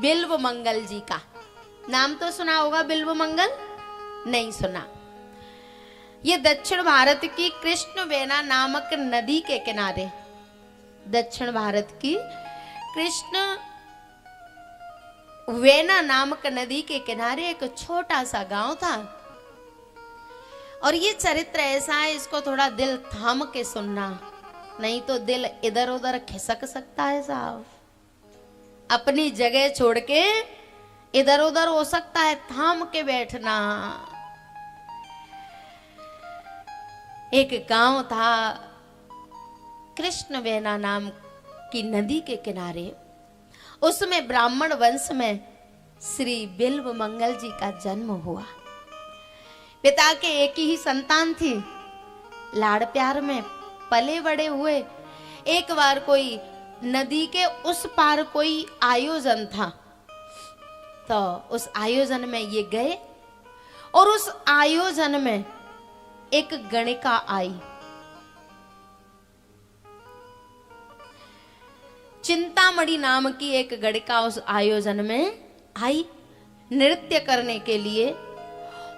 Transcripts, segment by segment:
बिल्व मंगल जी का। नाम तो सुना होगा, बिल्व मंगल नहीं सुना। ये दक्षिण भारत की कृष्ण वेना नामक नदी के किनारे, दक्षिण भारत की कृष्ण वेना नामक नदी के किनारे एक छोटा सा गांव था। और ये चरित्र ऐसा है, इसको थोड़ा दिल थाम के सुनना, नहीं तो दिल इधर उधर खिसक सकता है साहब। अपनी जगह छोड़ के इधर उधर हो सकता है, थाम के बैठना। एक गांव था कृष्ण वेना नाम की नदी के किनारे। उसमें ब्राह्मण वंश में श्री बिल्व मंगल जी का जन्म हुआ। पिता के एक ही संतान थी, लाड़ प्यार में पले बड़े हुए। एक बार कोई नदी के उस पार कोई आयोजन था, तो उस आयोजन में ये गए और उस आयोजन में एक गणिका आई। चिंतामणि नाम की एक गणिका उस आयोजन में आई नृत्य करने के लिए।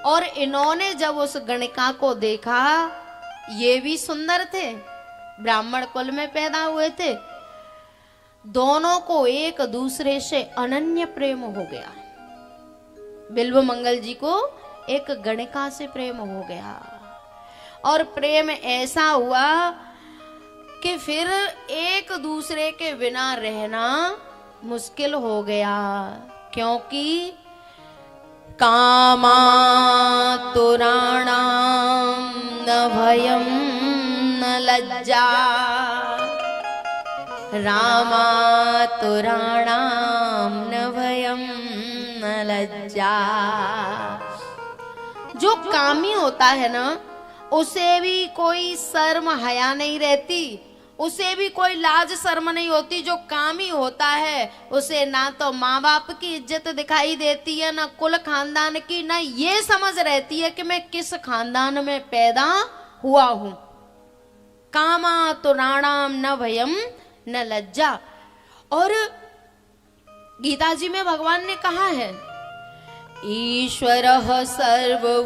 और इन्होंने जब उस गणिका को देखा, ये भी सुंदर थे, ब्राह्मण कुल में पैदा हुए थे, दोनों को एक दूसरे से अनन्य प्रेम हो गया। बिल्व मंगल जी को एक गणिका से प्रेम हो गया और प्रेम ऐसा हुआ कि फिर एक दूसरे के बिना रहना मुश्किल हो गया। क्योंकि कामातुराणां न भयं न लज्जा, रामातुराणां न भयं न लज्जा। जो कामी होता है ना, उसे भी कोई शर्म हया नहीं रहती, उसे भी कोई लाज शर्म नहीं होती। जो कामी होता है उसे ना तो माँ बाप की इज्जत दिखाई देती है, ना कुल खानदान की, ना ये समझ रहती है कि मैं किस खानदान में पैदा हुआ हूं। कामातुराणाम न भयम न लज्जा। और गीता जी में भगवान ने कहा है, ईश्वरः सर्वभूतानां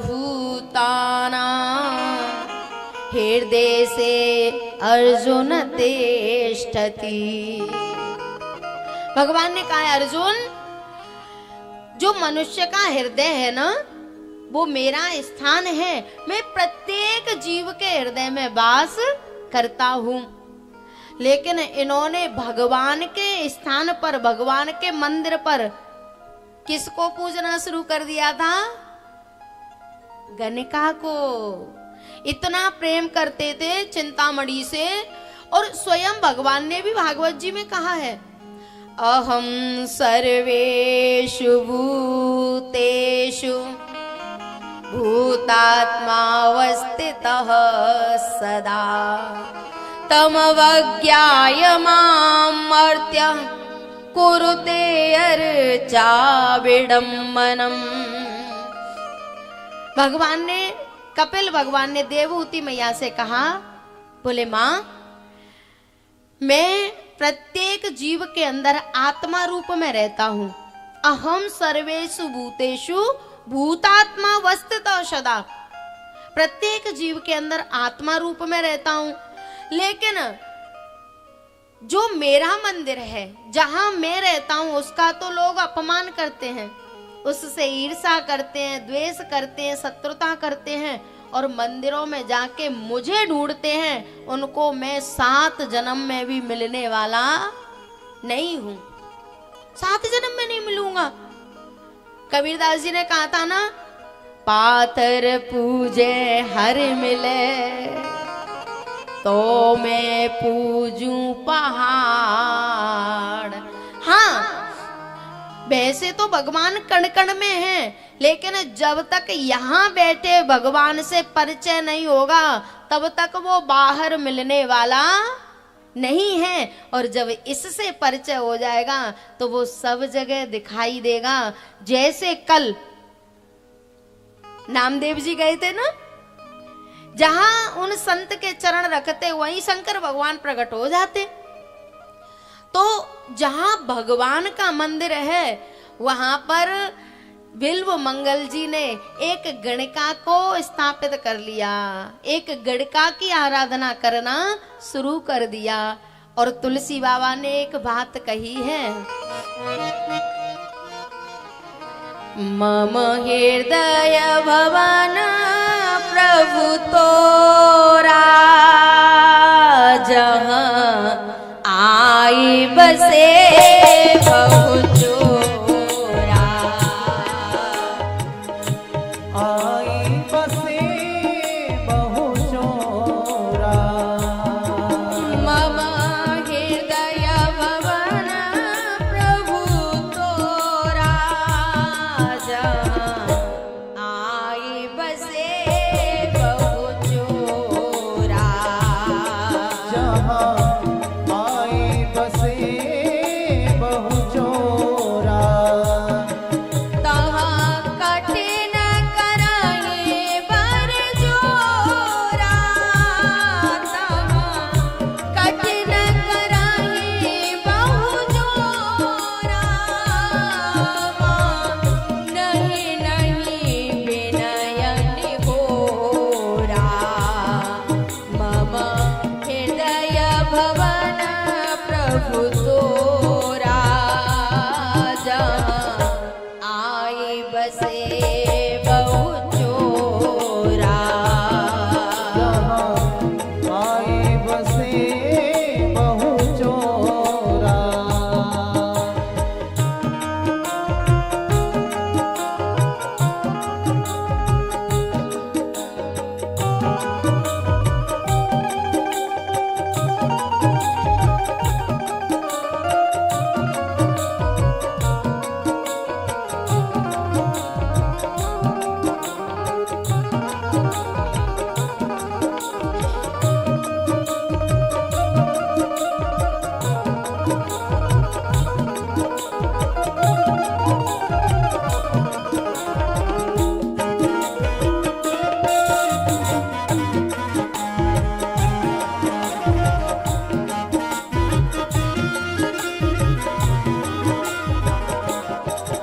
हृदय से अर्जुन तिष्ठति। भगवान ने कहा है, अर्जुन, जो मनुष्य का हृदय है ना, वो मेरा स्थान है। मैं प्रत्येक जीव के हृदय में वास करता हूं। लेकिन इन्होंने भगवान के स्थान पर, भगवान के मंदिर पर किसको पूजना शुरू कर दिया था? गणिका को। इतना प्रेम करते थे चिंतामणि से। और स्वयं भगवान ने भी भागवत जी में कहा है, अहम सर्वेषु भूतेषु भूतात्मावस्थितः सदा तमवज्ञाय मामर्त्यः कुरुते अर्चा विडम्बनम्। भगवान ने, कपिल भगवान ने देवहूति मैया से कहा, बोले मां, मैं प्रत्येक जीव के अंदर आत्मा रूप में रहता हूं। अहम सर्वेषु भूतेषु भूतात्मा वस्थितः सदा। प्रत्येक जीव के अंदर आत्मा रूप में रहता हूं। लेकिन जो मेरा मंदिर है, जहां मैं रहता हूं, उसका तो लोग अपमान करते हैं, उससे ईर्ष्या करते हैं, द्वेष करते हैं, शत्रुता करते हैं और मंदिरों में जाके मुझे ढूंढते हैं। उनको मैं 7 जन्म में भी मिलने वाला नहीं हूं, 7 जन्म में नहीं मिलूंगा। कबीरदास जी ने कहा था ना, पाथर पूजे हर मिले तो मैं पूजूं पहाड़। हाँ, वैसे तो भगवान कण कण में है, लेकिन जब तक यहाँ बैठे भगवान से परिचय नहीं होगा, तब तक वो बाहर मिलने वाला नहीं है। और जब इससे परिचय हो जाएगा तो वो सब जगह दिखाई देगा। जैसे कल नामदेव जी गए थे ना, जहां उन संत के चरण रखते वहीं शंकर भगवान प्रकट हो जाते। तो जहां भगवान का मंदिर है वहां पर बिल्व मंगल जी ने एक गणिका को स्थापित कर लिया, एक गणिका की आराधना करना शुरू कर दिया। और तुलसी बाबा ने एक बात कही है, मम हृदय भवन प्रभु तोरा, जहाँ आई बसे बहु चोरा। आई बसे बहु चोरा। मम हृदय भवन प्रभु तोरा, जहाँ आई बसे बहु चोरा। जहाँ आई बसे बहु चोरा। तहाँ कठिन कराए बर जोरा, तहाँ कठिन कराए बहु जोरा। नहीं नहीं विनय निहोरा, मम हृदय भवन प्रभु तोरा, जहाँ आई बसे बहु चोरा। जहाँ आई बसे बहु चोरा।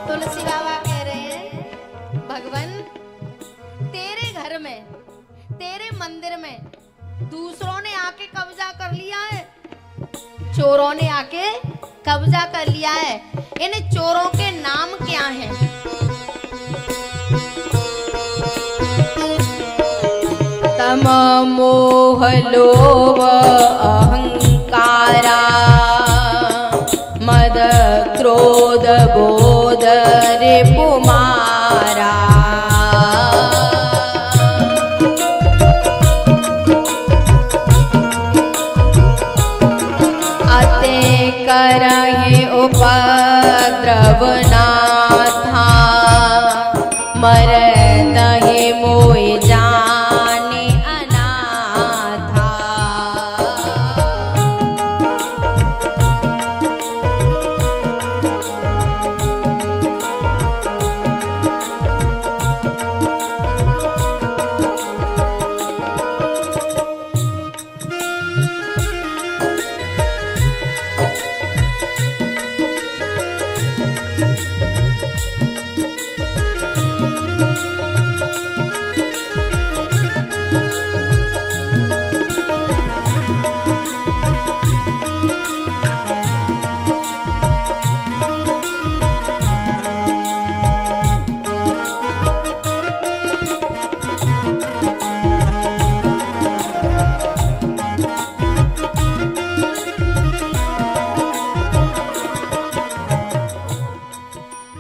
तुलसी बाबा कह रहे हैं, भगवान तेरे घर में, तेरे मंदिर में दूसरों ने आके कब्जा कर लिया है, चोरों ने आके कब्जा कर लिया है। इन चोरों के नाम क्या हैं? तम मोह लोभ अहंकारा, मद क्रोध बोध रिपुमारा। अते करहि उपद्रव नाथा, मर नहीं मोहि जाने अनाथा।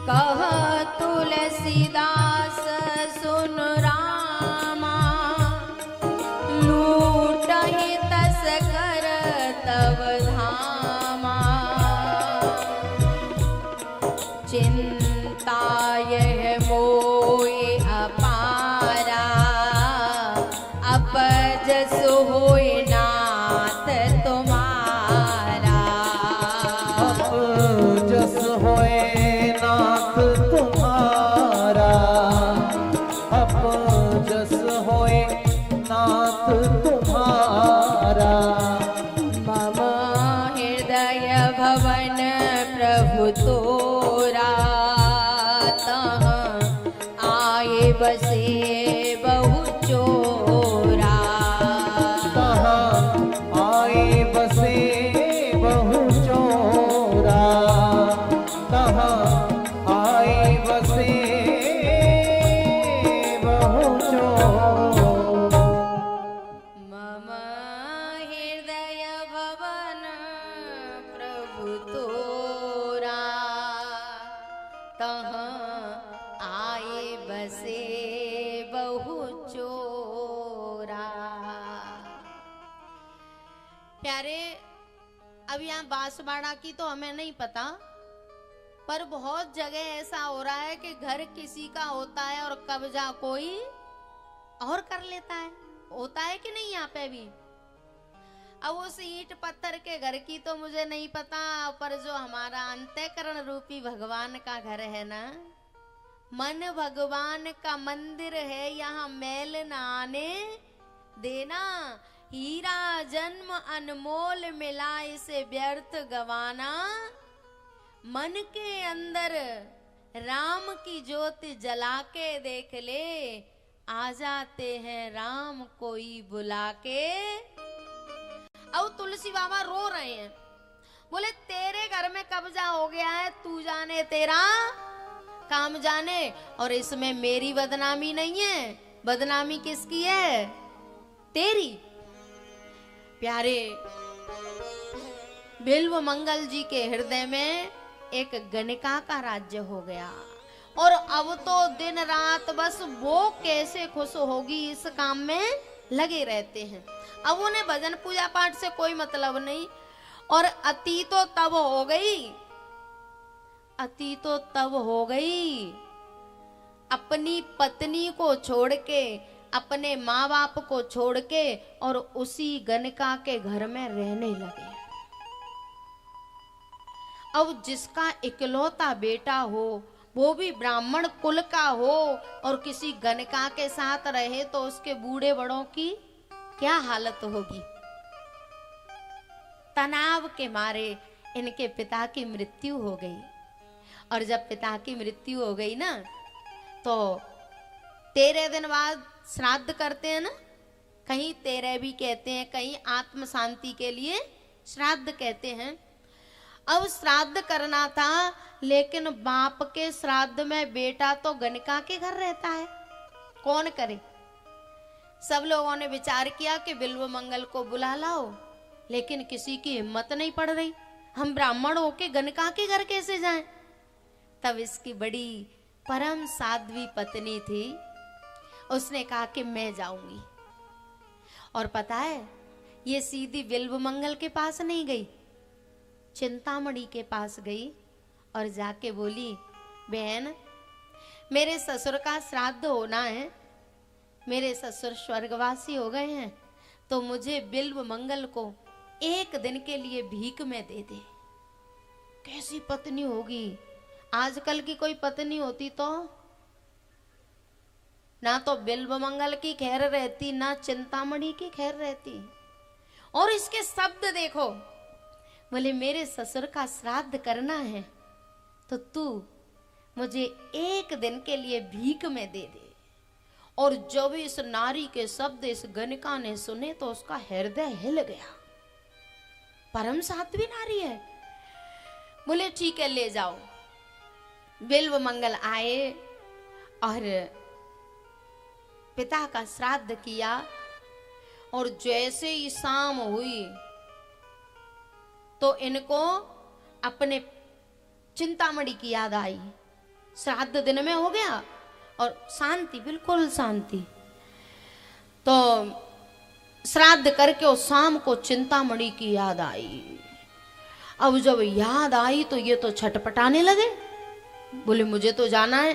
कह तुलसीदास सुन रामा, लूटहि तस्कर तव धामा। चिंता यह मोहि अपारा, अपजस होय नाथ तुम्हारा। जस होए नाथ तुम्हारा। जस होए नाथ तुम्हारा। मम हृदय भवन बसे बहु चोरा। कहाँ आए बसे बहु चोरा, कहाँ आए बसे बहु चोरा। मम हृदय भवन प्रभु तोरा, तहाँ आए बसे बहु चोरा। प्यारे, अब यहाँ बांसवाड़ा की तो हमें नहीं पता, पर बहुत जगह ऐसा हो रहा है कि घर किसी का होता है और कब्जा कोई और कर लेता है। होता है कि नहीं यहाँ पे भी? अब उस ईंट पत्थर के घर की तो मुझे नहीं पता, पर जो हमारा अंतःकरण रूपी भगवान का घर है ना, मन भगवान का मंदिर है, यहाँ मैल न आने देना। हीरा जन्म अनमोल मिला, इसे व्यर्थ गवाना। मन के अंदर राम की ज्योति जला के देख ले, आ जाते हैं राम कोई बुला के। अब तुलसी बाबा रो रहे हैं, बोले तेरे घर में कब्जा हो गया है, तू जाने तेरा काम जाने, और इसमें मेरी बदनामी नहीं है। बदनामी किसकी है? तेरी। प्यारे, बिल्व मंगल जी के हृदय में एक गणिका का राज्य हो गया, और अब तो दिन रात बस वो कैसे खुश होगी इस काम में लगे रहते हैं। अब उन्हें भजन पूजा पाठ से कोई मतलब नहीं। और अति तो तब हो गई, अति तो तब हो गई, अपनी पत्नी को छोड़ के, अपने माँ बाप को छोड़ के, और उसी गणिका के घर में रहने लगे। अब जिसका इकलौता बेटा हो, वो भी ब्राह्मण कुल का हो, और किसी गणिका के साथ रहे तो उसके बूढ़े बड़ों की क्या हालत होगी। तनाव के मारे इनके पिता की मृत्यु हो गई, और जब पिता की मृत्यु हो गई ना, तो 13 दिन बाद श्राद्ध करते हैं ना, कहीं 13 भी कहते हैं, कहीं आत्म शांति के लिए श्राद्ध कहते हैं। अब श्राद्ध करना था, लेकिन बाप के श्राद्ध में बेटा तो गणिका के घर रहता है, कौन करे। सब लोगों ने विचार किया कि बिल्व मंगल को बुला लाओ, लेकिन किसी की हिम्मत नहीं पड़ रही, हम ब्राह्मण होके गणिका के घर कैसे जाएं। तब इसकी बड़ी परम साध्वी पत्नी थी, उसने कहा कि मैं जाऊंगी। और पता है, ये सीधी बिल्व मंगल के पास नहीं गई, चिंतामणि के पास गई और जाके बोली, बहन मेरे ससुर का श्राद्ध होना है, मेरे ससुर स्वर्गवासी हो गए हैं, तो मुझे बिल्व मंगल को 1 दिन के लिए भीख में दे दे। कैसी पत्नी होगी, आजकल की कोई पत्नी होती तो ना तो बिल्व मंगल की खैर रहती, ना चिंतामणि की खैर रहती। और इसके शब्द देखो, बोले मेरे ससुर का श्राद्ध करना है तो तू मुझे 1 दिन के लिए भीख में दे दे। और जब इस नारी के शब्द इस गणिका ने सुने तो उसका हृदय हिल गया। परम साध्वी नारी है। बोले ठीक है, ले जाओ। बिल्व मंगल आए और पिता का श्राद्ध किया, और जैसे ही शाम हुई तो इनको अपने चिंतामणि की याद आई। श्राद्ध दिन में हो गया और शांति, बिल्कुल शांति। तो श्राद्ध करके और शाम को चिंतामणि की याद आई। अब जब याद आई तो ये तो छटपटाने लगे, बोले मुझे तो जाना है,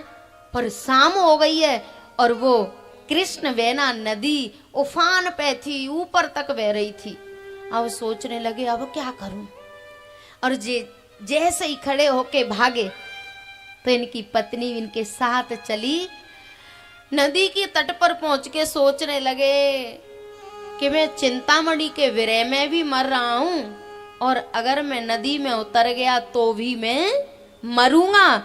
पर शाम हो गई है और वो कृष्ण वेना नदी उफान पे थी, ऊपर तक बह रही थी। अब सोचने लगे अब क्या करूं। और जैसे ही खड़े होके भागे तो इनकी पत्नी इनके साथ चली। नदी के तट पर पहुंच के सोचने लगे कि मैं चिंतामणि के विरह में भी मर रहा हूं, और अगर मैं नदी में उतर गया तो भी मैं मरूंगा,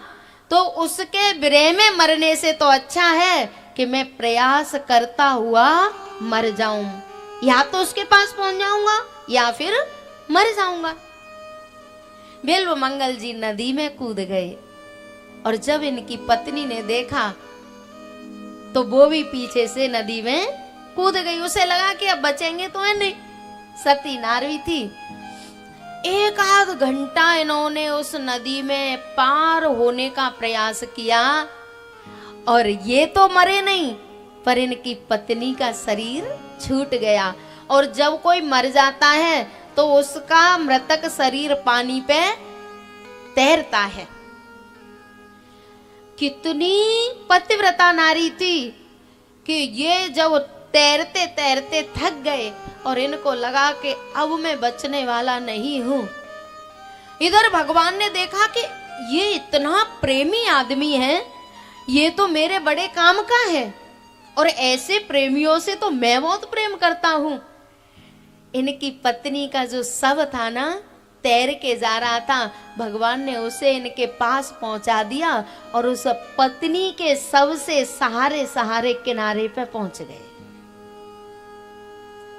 तो उसके विरह में मरने से तो अच्छा है कि मैं प्रयास करता हुआ मर जाऊं, या तो उसके पास पहुंच जाऊंगा या फिर मर जाऊंगा। बिल्वमंगल जी नदी में कूद गए और जब इनकी पत्नी ने देखा तो वो भी पीछे से नदी में कूद गई। उसे लगा कि अब बचेंगे तो है नहीं, सती नारी थी। एक आध घंटा इन्होंने उस नदी में पार होने का प्रयास किया और ये तो मरे नहीं, पर इनकी पत्नी का शरीर छूट गया। और जब कोई मर जाता है तो उसका मृतक शरीर पानी पे तैरता है। कितनी पतिव्रता नारी थी कि ये जब तैरते तैरते थक गए और इनको लगा कि अब मैं बचने वाला नहीं हूं। इधर भगवान ने देखा कि ये इतना प्रेमी आदमी है, ये तो मेरे बड़े काम का है और ऐसे प्रेमियों से तो मैं बहुत प्रेम करता हूं। इनकी पत्नी का जो शव था ना, तैर के जा रहा था, भगवान ने उसे इनके पास पहुंचा दिया और उस पत्नी के शव से सहारे सहारे किनारे पे पहुंच गए।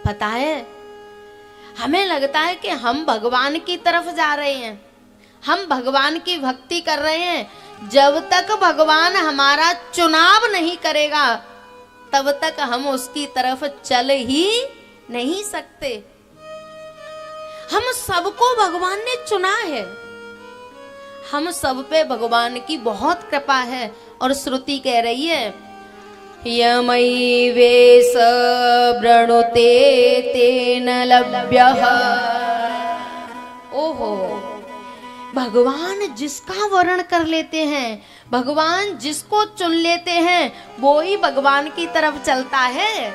पता है, हमें लगता है कि हम भगवान की तरफ जा रहे हैं, हम भगवान की भक्ति कर रहे हैं। जब तक भगवान हमारा चुनाव नहीं करेगा तब तक हम उसकी तरफ चल ही नहीं सकते। हम सबको भगवान ने चुना है, हम सब पे भगवान की बहुत कृपा है। और श्रुति कह रही है, यमई वेश वृणुते तेन लभ्यः। ओहो, भगवान जिसका वर्ण कर लेते हैं, भगवान जिसको चुन लेते हैं, वो ही भगवान की तरफ चलता है,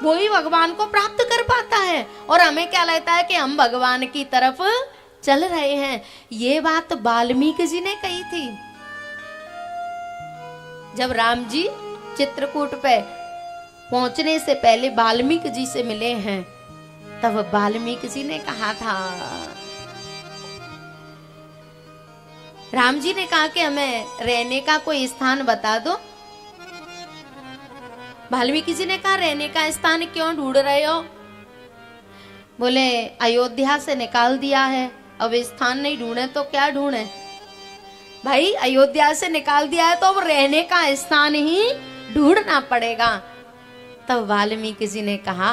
वो ही भगवान को प्राप्त कर पाता है। और हमें क्या लगता है कि हम भगवान की तरफ चल रहे हैं। ये बात वाल्मीकि जी ने कही थी। जब राम जी चित्रकूट पे पहुंचने से पहले वाल्मीकि जी से मिले हैं, तब वाल्मीकि जी ने कहा था, राम जी ने कहा कि हमें रहने का कोई स्थान बता दो। वाल्मीकि जी ने कहा, रहने का स्थान क्यों ढूंढ रहे हो? बोले, अयोध्या से निकाल दिया है, अब स्थान नहीं ढूंढे तो क्या ढूंढे? भाई, अयोध्या से निकाल दिया है तो अब रहने का स्थान ही ढूंढना पड़ेगा। तब वाल्मीकि जी ने कहा,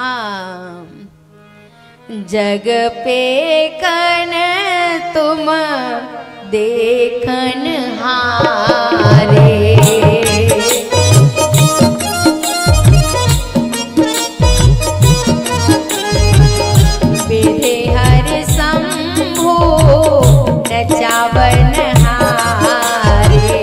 जग पे कन तुम देखन हारे, विधे हर शंभु नचावन हारे।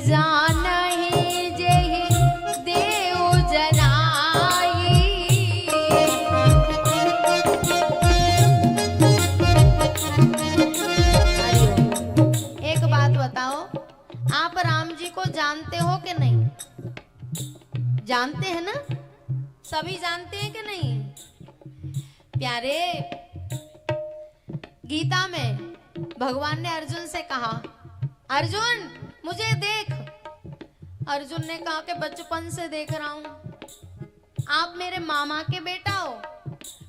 जानहि जेहि देव जनाई। एक बात बताओ, आप राम जी को जानते हो कि नहीं? जानते हैं ना? सभी जानते हैं कि नहीं? प्यारे, गीता में भगवान ने अर्जुन से कहा, अर्जुन मुझे देख। अर्जुन ने कहा कि बचपन से देख रहा हूं। आप मेरे मामा के बेटा हो,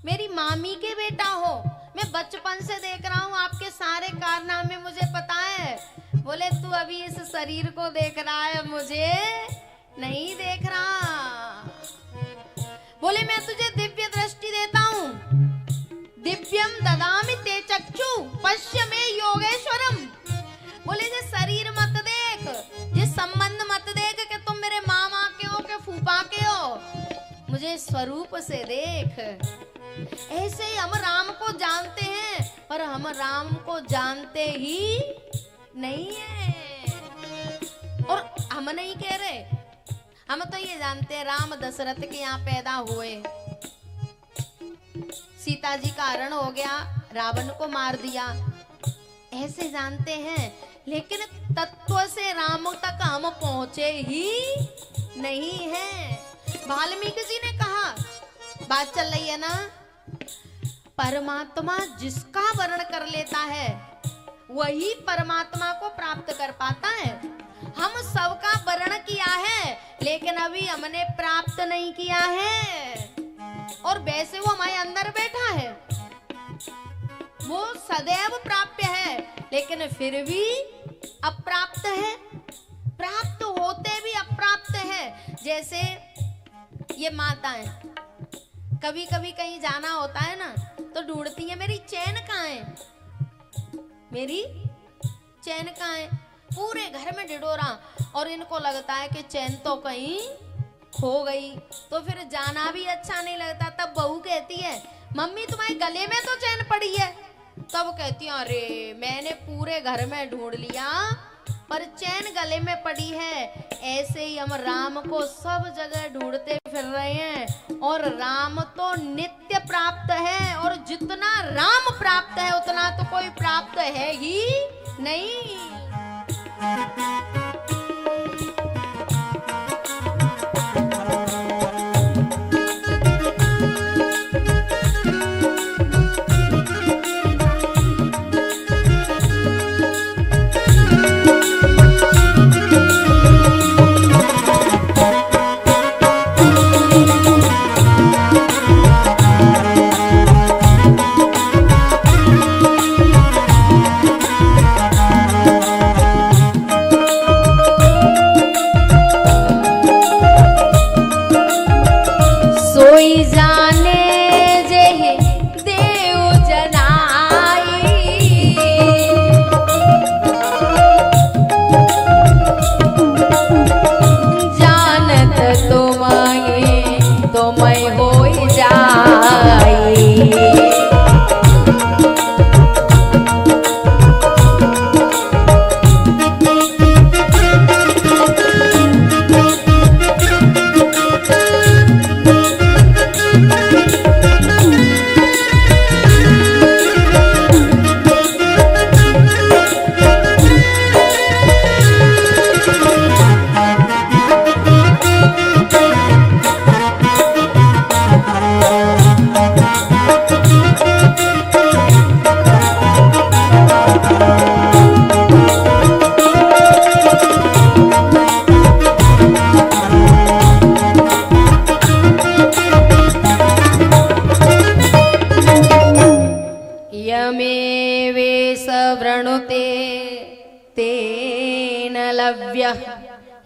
मेरी मामी के बेटा हो, मैं बचपन से देख रहा हूं, आपके सारे कारनामे मुझे पता है। बोले तू अभी इस शरीर को देख रहा है, मुझे नहीं देख रहा। बोले मैं तुझे दिव्य दृष्टि देता हूं, दिव्यम ददामि ते चक्षु पश्य मे योगेश्वरम। बोले ये शरीर मत देख, ये संबंध मत देख कि तुम मेरे मामा के हो के फूफा के हो, मुझे स्वरूप से देख। ऐसे ही हम राम को जानते हैं, पर हम राम को जानते ही नहीं है। और हम नहीं कह रहे, हम तो ये जानते हैं राम दशरथ के यहाँ पैदा हुए, सीता जी का हरण हो गया, रावण को मार दिया, ऐसे जानते हैं। लेकिन तत्व से राम तक हम पहुंचे ही नहीं हैं। वाल्मीकि जी ने कहा, बात चल रही है ना, परमात्मा जिसका वर्ण कर लेता है वही परमात्मा को प्राप्त कर पाता है। हम सबका वर्ण किया है, लेकिन अभी हमने प्राप्त नहीं किया है। और वैसे वो हमारे अंदर बैठा है, वो सदैव प्राप्य है, लेकिन फिर भी अप्राप्त है। प्राप्त होते भी अप्राप्त है। जैसे ये माताएं कभी कभी कहीं जाना होता है ना, तो ढूंढती है मेरी चैन कहाँ है, मेरी चैन कहाँ है। पूरे घर में ढिढोरा, और इनको लगता है कि चैन तो कहीं खो गई, तो फिर जाना भी अच्छा नहीं लगता। तब बहू कहती है, मम्मी तुम्हारे गले में तो चैन पड़ी है। तब कहती है, अरे मैंने पूरे घर में ढूंढ लिया पर चैन गले में पड़ी है। ऐसे ही हम राम को सब जगह ढूंढते फिर रहे हैं, और राम तो नित्य प्राप्त है, और जितना राम प्राप्त है उतना तो कोई प्राप्त है ही नहीं।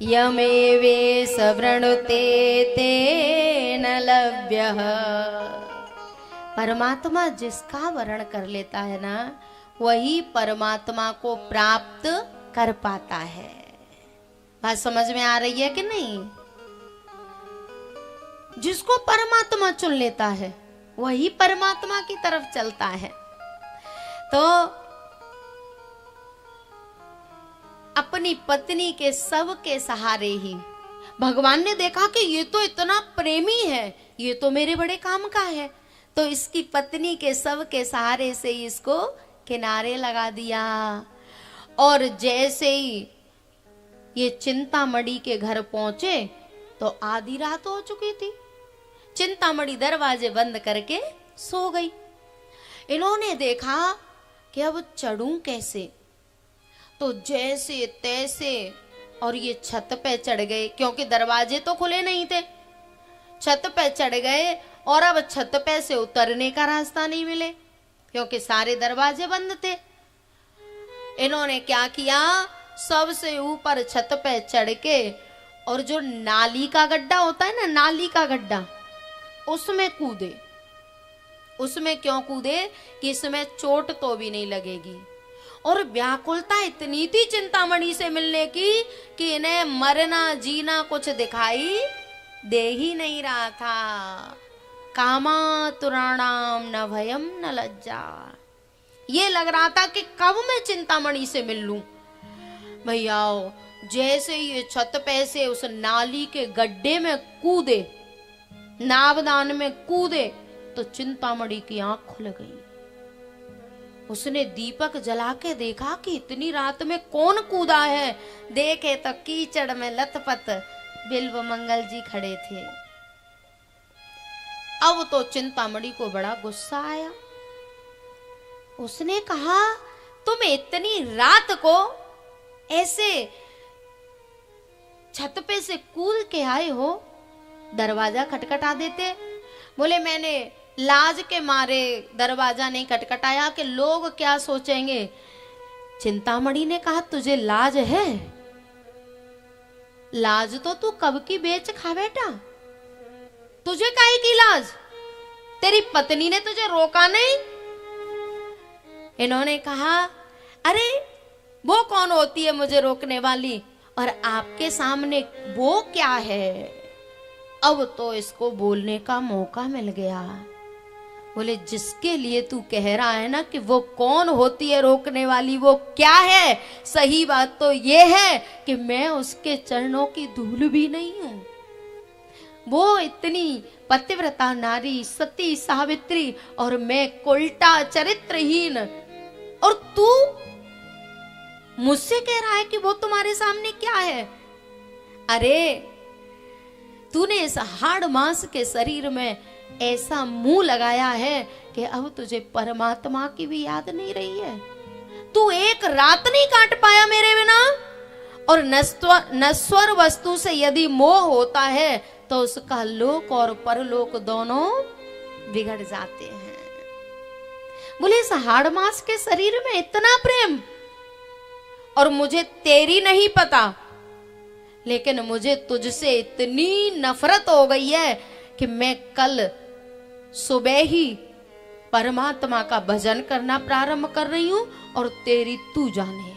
यमेवेश वृणुते तेन लव्यः। परमात्मा जिसका वर्ण कर लेता है ना, वही परमात्मा को प्राप्त कर पाता है। बात समझ में आ रही है कि नहीं? जिसको परमात्मा चुन लेता है वही परमात्मा की तरफ चलता है। तो अपनी पत्नी के सब के सहारे ही भगवान ने देखा कि ये तो इतना प्रेमी है, ये तो मेरे बड़े काम का है, तो इसकी पत्नी के सब के सहारे से ही इसको किनारे लगा दिया। और जैसे ही ये चिंतामणि के घर पहुंचे तो आधी रात हो चुकी थी। चिंतामणि दरवाजे बंद करके सो गई। इन्होंने देखा कि अब चढ़ूं कैसे, तो जैसे तैसे और ये छत पे चढ़ गए, क्योंकि दरवाजे तो खुले नहीं थे। छत पे चढ़ गए और अब छत पे से उतरने का रास्ता नहीं मिले, क्योंकि सारे दरवाजे बंद थे। इन्होंने क्या किया, सबसे ऊपर छत पे चढ़ के और जो नाली का गड्ढा होता है ना, नाली का गड्ढा, उसमें कूदे। उसमें क्यों कूदे कि इसमें चोट तो भी नहीं लगेगी। और व्याकुलता इतनी थी चिंतामणि से मिलने की कि इन्हें मरना जीना कुछ दिखाई दे ही नहीं रहा था। कामातुराणाम न भयम न लज्जा, ये लग रहा था कि कब मैं चिंतामणि से मिल लूं। भैया जैसे ये छत पे से उस नाली के गड्ढे में कूदे, नावदान में कूदे, तो चिंतामणि की आंख खुल गई। उसने दीपक जला के देखा कि इतनी रात में कौन कूदा है। देखे तो कीचड़ में लथपथ बिल्व मंगल जी खड़े थे। अब तो चिंतामणि को बड़ा गुस्सा आया। उसने कहा, तुम इतनी रात को ऐसे छत पे से कूद के आए हो, दरवाजा खटखटा देते। बोले मैंने लाज के मारे दरवाजा नहीं खटखटाया कि लोग क्या सोचेंगे। चिंतामणि ने कहा, तुझे लाज है? लाज तो तू कब की बेच खा बेटा, तुझे काहे की लाज? तेरी पत्नी ने तुझे रोका नहीं? इन्होंने कहा, अरे वो कौन होती है मुझे रोकने वाली, और आपके सामने वो क्या है। अब तो इसको बोलने का मौका मिल गया। बोले जिसके लिए तू कह रहा है ना कि वो कौन होती है रोकने वाली, वो क्या है, सही बात तो ये है कि मैं उसके चरणों की धूल भी नहीं हूं। वो इतनी पतिव्रता नारी, सती सावित्री, और मैं उल्टा चरित्रहीन, और तू मुझसे कह रहा है कि वो तुम्हारे सामने क्या है। अरे तूने इस हाड़ मांस के शरीर में ऐसा मुंह लगाया है कि अब तुझे परमात्मा की भी याद नहीं रही है। तू एक रात नहीं काट पाया मेरे बिना। और नश्वर वस्तु से यदि मोह होता है तो उसका लोक और परलोक दोनों बिगड़ जाते हैं। बोले इस हाड़ मांस के शरीर में इतना प्रेम, और मुझे तेरी नहीं पता, लेकिन मुझे तुझसे इतनी नफरत हो गई है कि मैं कल सुबह ही परमात्मा का भजन करना प्रारंभ कर रही हूं, और तेरी तू जाने।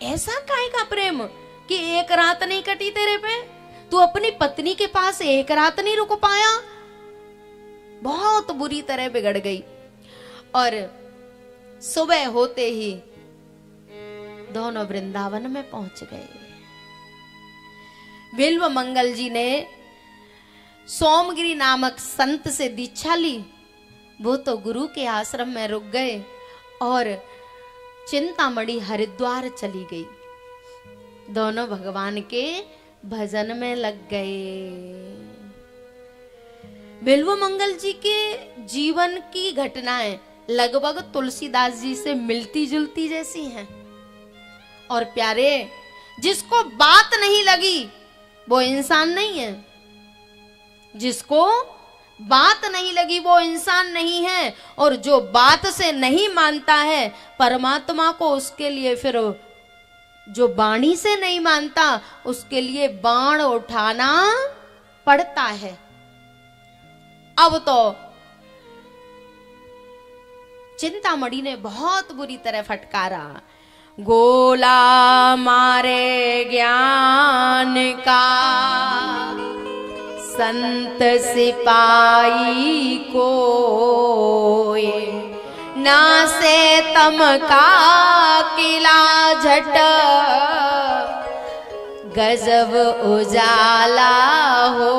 ऐसा काहे का प्रेम कि एक रात नहीं कटी तेरे पे? तू अपनी पत्नी के पास एक रात नहीं रुक पाया। बहुत बुरी तरह बिगड़ गई। और सुबह होते ही दोनों वृंदावन में पहुंच गए। बिल्व मंगल जी ने सोमगिरी नामक संत से दीक्षा ली। वो तो गुरु के आश्रम में रुक गए और चिंतामणि हरिद्वार चली गई। दोनों भगवान के भजन में लग गए। बिल्व मंगल जी के जीवन की घटनाएं लगभग तुलसीदास जी से मिलती जुलती जैसी हैं। और प्यारे, जिसको बात नहीं लगी वो इंसान नहीं है। जिसको बात नहीं लगी वो इंसान नहीं है। और जो बात से नहीं मानता है परमात्मा को, उसके लिए फिर जो वाणी से नहीं मानता उसके लिए बाण उठाना पड़ता है। अब तो चिंतामणि ने बहुत बुरी तरह फटकारा। गोला मारे ज्ञान का संत सिपाही को, ना से तम का किला झट गजब उजाला हो,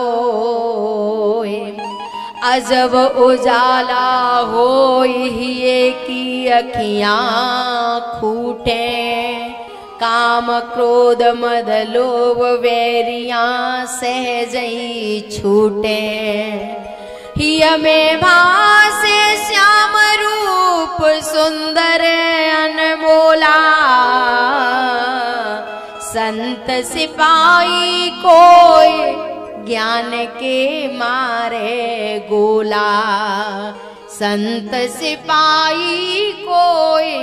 अजब उजाला हो ये की अखियां खूटे, काम क्रोध मद लोभ वैरियां सहजई छूटे, हिय में भासे श्याम रूप सुंदर अनमोला, संत सिपाही कोई ज्ञान के मारे गोला, संत सिपाही कोई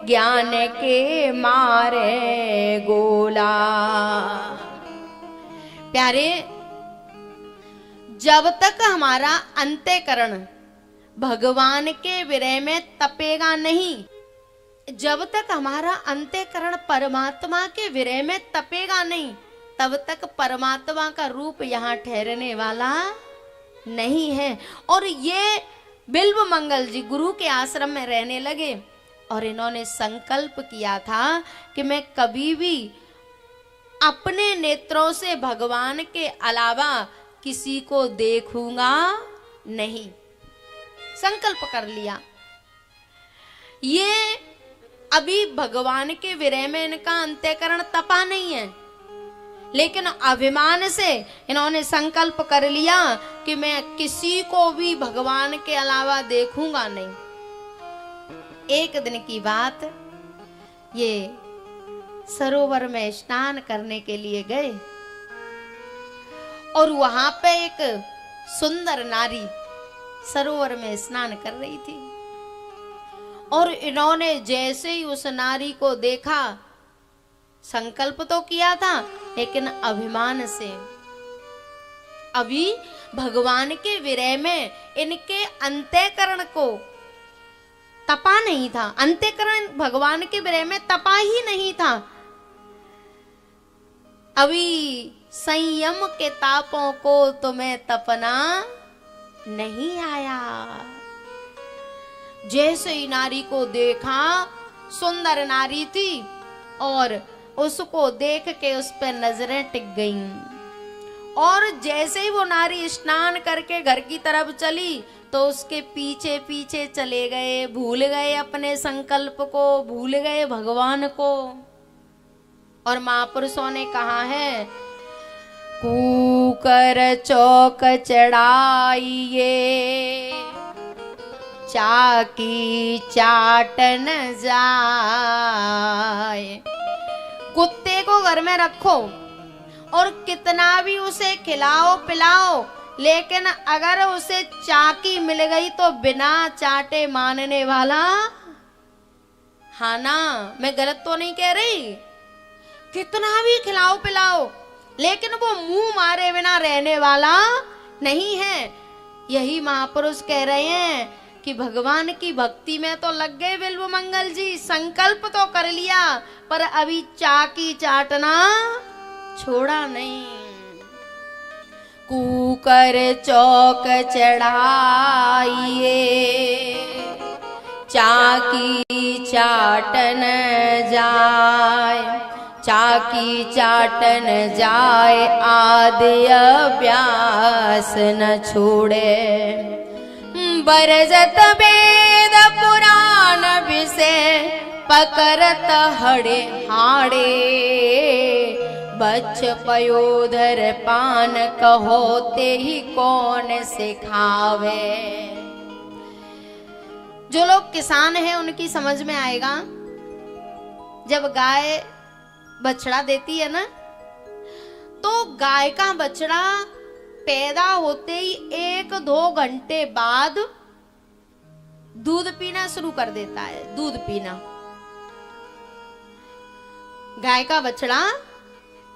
ज्ञान के मारे गोला। प्यारे, जब तक हमारा अंतःकरण भगवान के विरह में तपेगा नहीं, जब तक हमारा अंतःकरण परमात्मा के विरह में तपेगा नहीं, तब तक परमात्मा का रूप यहाँ ठहरने वाला नहीं है। और ये बिल्व मंगल जी गुरु के आश्रम में रहने लगे और इन्होंने संकल्प किया था कि मैं कभी भी अपने नेत्रों से भगवान के अलावा किसी को देखूंगा नहीं। संकल्प कर लिया। ये अभी भगवान के विरह में इनका अंतःकरण तपा नहीं है, लेकिन अभिमान से इन्होंने संकल्प कर लिया कि मैं किसी को भी भगवान के अलावा देखूंगा नहीं। एक दिन की बात, ये सरोवर में स्नान करने के लिए गए और वहां पे एक सुंदर नारी सरोवर में स्नान कर रही थी और इन्होंने जैसे ही उस नारी को देखा, संकल्प तो किया था लेकिन अभिमान से, अभी भगवान के विरह में इनके अंतःकरण को तपा नहीं था, अंतःकरण भगवान के विरह में तपा ही नहीं था। अभी संयम के तापों को तुम्हें तपना नहीं आया। जैसे ही नारी को देखा, सुंदर नारी थी और उसको देख के उस पर नजरें टिक गईं। और जैसे ही वो नारी स्नान करके घर की तरफ चली तो उसके पीछे पीछे चले गए, भूल गए अपने संकल्प को, भूल गए भगवान को। और महापुरुषों ने कहा है, कूकर चौक चढ़ाइए चाकी चाटन जाए। कुत्ते को घर में रखो और कितना भी उसे खिलाओ पिलाओ, लेकिन अगर उसे चाकी मिल गई तो बिना चाटे मानने वाला। हाँ ना, मैं गलत तो नहीं कह रही। कितना भी खिलाओ पिलाओ, लेकिन वो मुंह मारे बिना रहने वाला नहीं है। यही महापुरुष कह रहे हैं कि भगवान की भक्ति में तो लग गए बिल्व मंगल जी, संकल्प तो कर लिया पर अभी चाकी चाटना छोड़ा नहीं। कूकर चौक चढ़ाइए चाकी चाटन जाए, चाकी चाटन जाए आदि अभ्यास न छोड़े। बरजत वेद पुराण विषय पकरत हड़े हाड़े, बच्च पयोधर पान कहोते ही कौन सिखावे। जो लोग किसान हैं उनकी समझ में आएगा, जब गाय बछड़ा देती है ना, तो गाय का बछड़ा पैदा होते ही 1-2 घंटे बाद दूध पीना शुरू कर देता है। दूध पीना, गाय का बछड़ा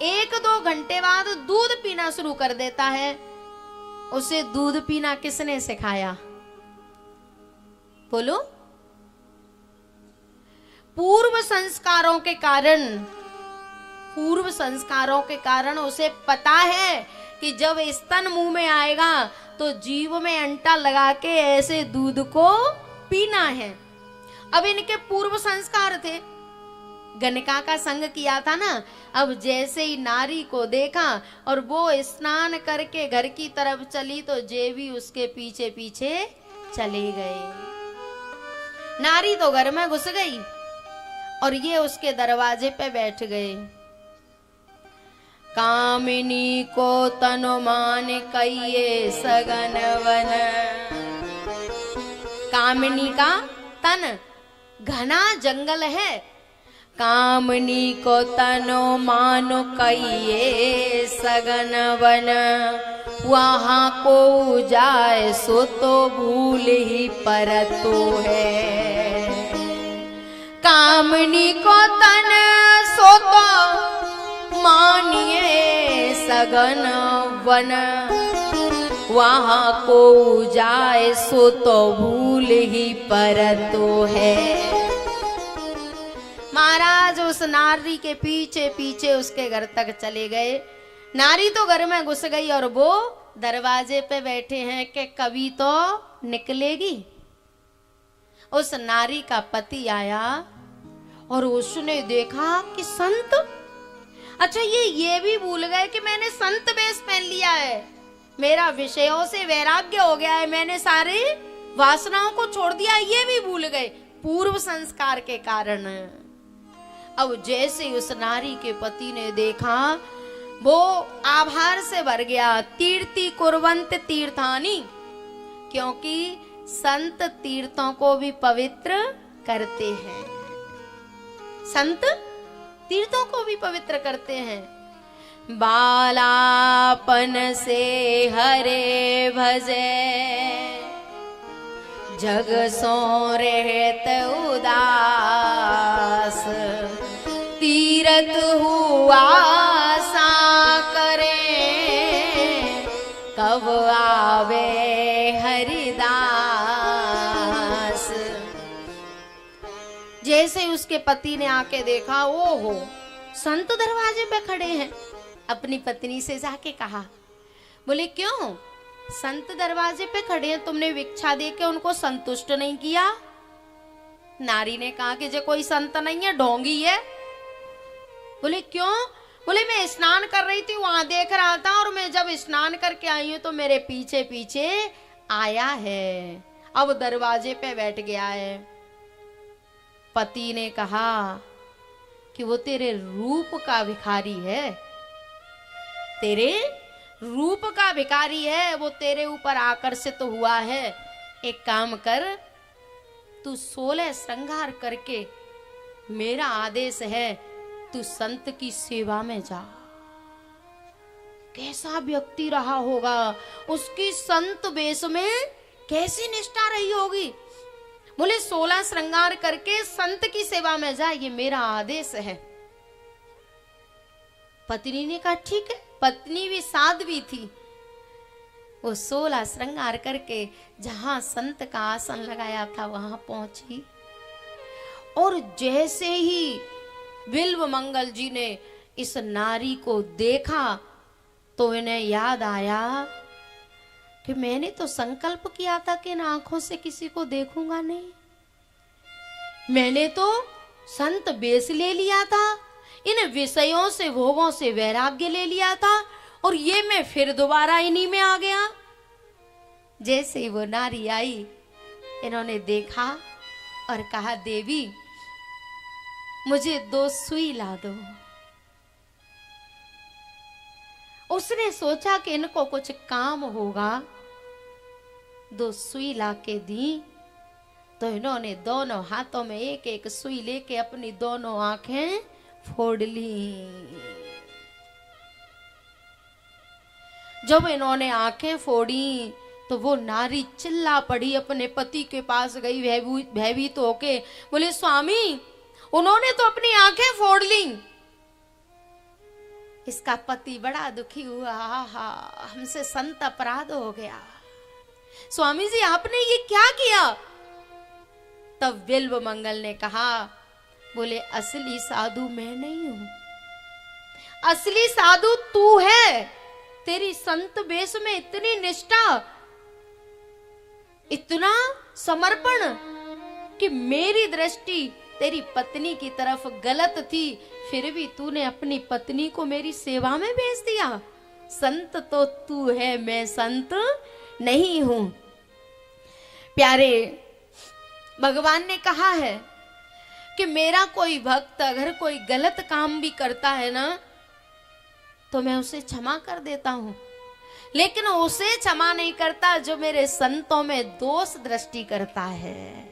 1-2 घंटे बाद दूध पीना शुरू कर देता है। उसे दूध पीना किसने सिखाया? बोलो। पूर्व संस्कारों के कारण, पूर्व संस्कारों के कारण उसे पता है कि जब स्तन मुंह में आएगा तो जीभ में अंटा लगा के ऐसे दूध को पीना है। अब इनके पूर्व संस्कार थे, गणिका का संग किया था ना। अब जैसे ही नारी को देखा और वो स्नान करके घर की तरफ चली तो जे भी उसके पीछे पीछे चले गए। नारी तो घर में घुस गई और ये उसके दरवाजे पे बैठ गए। कामिनी को तनु मान कहिए सगन वन। कामिनी का तन घना जंगल है, कामनी को तनो मानो कहिए सगन वन। वहां को जाए सो तो भूल ही परतो है। कामनी को तन सो तो मानिए सगन वन। वहां को जाए सो तो भूल ही परतो है। महाराज उस नारी के पीछे पीछे उसके घर तक चले गए। नारी तो घर में घुस गई और वो दरवाजे पे बैठे हैं कि कभी तो निकलेगी। उस नारी का पति आया और उसने देखा कि संत, अच्छा ये भी भूल गए कि मैंने संत वेश पहन लिया है, मेरा विषयों से वैराग्य हो गया है, मैंने सारे वासनाओं को छोड़ दिया, ये भी भूल गए पूर्व संस्कार के कारण। अब जैसे उस नारी के पति ने देखा वो आभार से भर गया। तीर्थी कुर्वंत तीर्थानी, क्योंकि संत तीर्थों को भी पवित्र करते हैं, संत तीर्थों को भी पवित्र करते हैं। बालापन से हरे भजे जग सो रहत उदास। तीरथ हुआ सा करे कब आवे हरिदास। जैसे उसके पति ने आके देखा, ओहो संत दरवाजे पे खड़े हैं, अपनी पत्नी से जाके कहा, बोले क्यों संत दरवाजे पे खड़े हैं, तुमने भिक्षा दे के उनको संतुष्ट नहीं किया? नारी ने कहा कि जो कोई संत नहीं है, ढोंगी है। बोले क्यों? बोले मैं स्नान कर रही थी, वहां देख रहा था और मैं जब स्नान करके आई हूं तो मेरे पीछे पीछे आया है, अब दरवाजे पे बैठ गया है। पति ने कहा कि वो तेरे रूप का भिखारी है, तेरे रूप का भिखारी है, वो तेरे ऊपर आकर्षित हुआ है। एक काम कर, तू 16 श्रृंगार करके, मेरा आदेश है, तू संत की सेवा में जा। कैसा व्यक्ति रहा होगा, उसकी संत वेश में कैसी निष्ठा रही होगी। बोले 16 श्रृंगार करके संत की सेवा में जा, ये मेरा आदेश है। पत्नी ने कहा ठीक है। पत्नी भी साध्वी थी, वो 16 श्रृंगार करके जहां संत का आसन लगाया था वहां पहुंची। और जैसे ही बिल्व मंगल जी ने इस नारी को देखा तो इन्हें याद आया कि मैंने तो संकल्प किया था कि इन आंखों से किसी को देखूंगा नहीं, मैंने तो संत वेश ले लिया था, इन विषयों से भोगों से वैराग्य ले लिया था, और ये मैं फिर दोबारा इन्हीं में आ गया। जैसे ही वो नारी आई, इन्होंने देखा और कहा, देवी मुझे 2 सुई ला दो। उसने सोचा कि इनको कुछ काम होगा, 2 सुई ला के दी तो इन्होंने दोनों हाथों में एक एक सुई लेके अपनी दोनों आंखें फोड़ ली। जब इन्होंने आंखें फोड़ी तो वो नारी चिल्ला पड़ी, अपने पति के पास गई भयभीत होके, बोले स्वामी उन्होंने तो अपनी आंखें फोड़ ली। इसका पति बड़ा दुखी हुआ, हा हमसे संत अपराध हो गया, स्वामी जी आपने ये क्या किया? तब बिल्व मंगल ने कहा, बोले असली साधु मैं नहीं हूं, असली साधु तू है। तेरी संत वेश में इतनी निष्ठा, इतना समर्पण, कि मेरी दृष्टि तेरी पत्नी की तरफ गलत थी, फिर भी तूने अपनी पत्नी को मेरी सेवा में भेज दिया। संत तो तू है, मैं संत नहीं हूं। प्यारे, भगवान ने कहा है कि मेरा कोई भक्त अगर कोई गलत काम भी करता है ना, तो मैं उसे क्षमा कर देता हूं, लेकिन उसे क्षमा नहीं करता जो मेरे संतों में दोष दृष्टि करता है।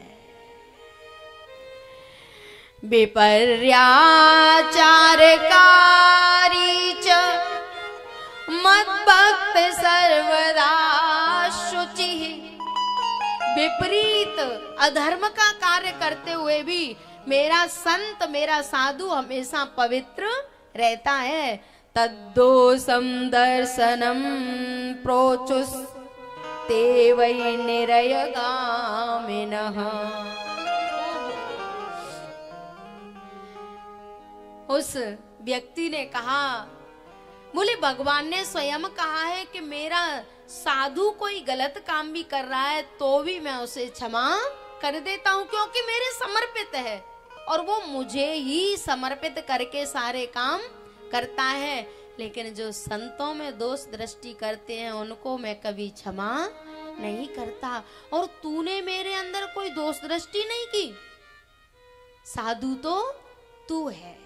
विपर्याचारकारी च मद्भक्त सर्वदा शुचिः। विपरीत अधर्म का कार्य करते हुए भी मेरा संत, मेरा साधु हमेशा पवित्र रहता है। तद्दोषं दर्शनम प्रोचुस ते वै निरयगामिनः। उस व्यक्ति ने कहा, बोले भगवान ने स्वयं कहा है कि मेरा साधु कोई गलत काम भी कर रहा है तो भी मैं उसे क्षमा कर देता हूं, क्योंकि मेरे समर्पित है और वो मुझे ही समर्पित करके सारे काम करता है। लेकिन जो संतों में दोष दृष्टि करते हैं उनको मैं कभी क्षमा नहीं करता। और तूने मेरे अंदर कोई दोष दृष्टि नहीं की, साधु तो तू है।